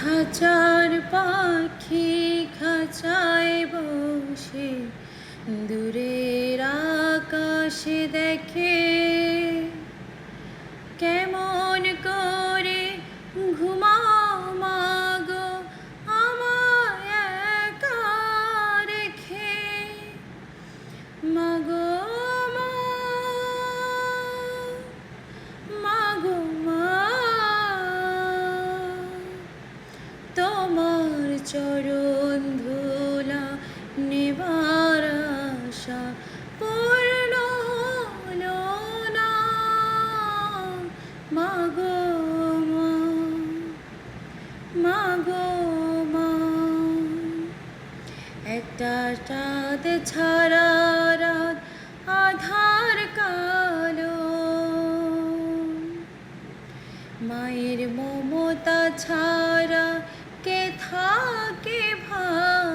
খাঁচার পাখি খাঁচায় বসে দূরের আকাশে দেখে কেমন করে ঘুমাও মাগো আমায় একা রেখে মাগো মা, মাগো মা, তোমার চরণ ধুলা নেবার আশা পূর্ণ হলো না মাগো মা, মাগো মা। একটা চাঁদ ছাড়া রাত আধার কালো, মায়ের মমতা ছাড়া কে থাকে ভালো।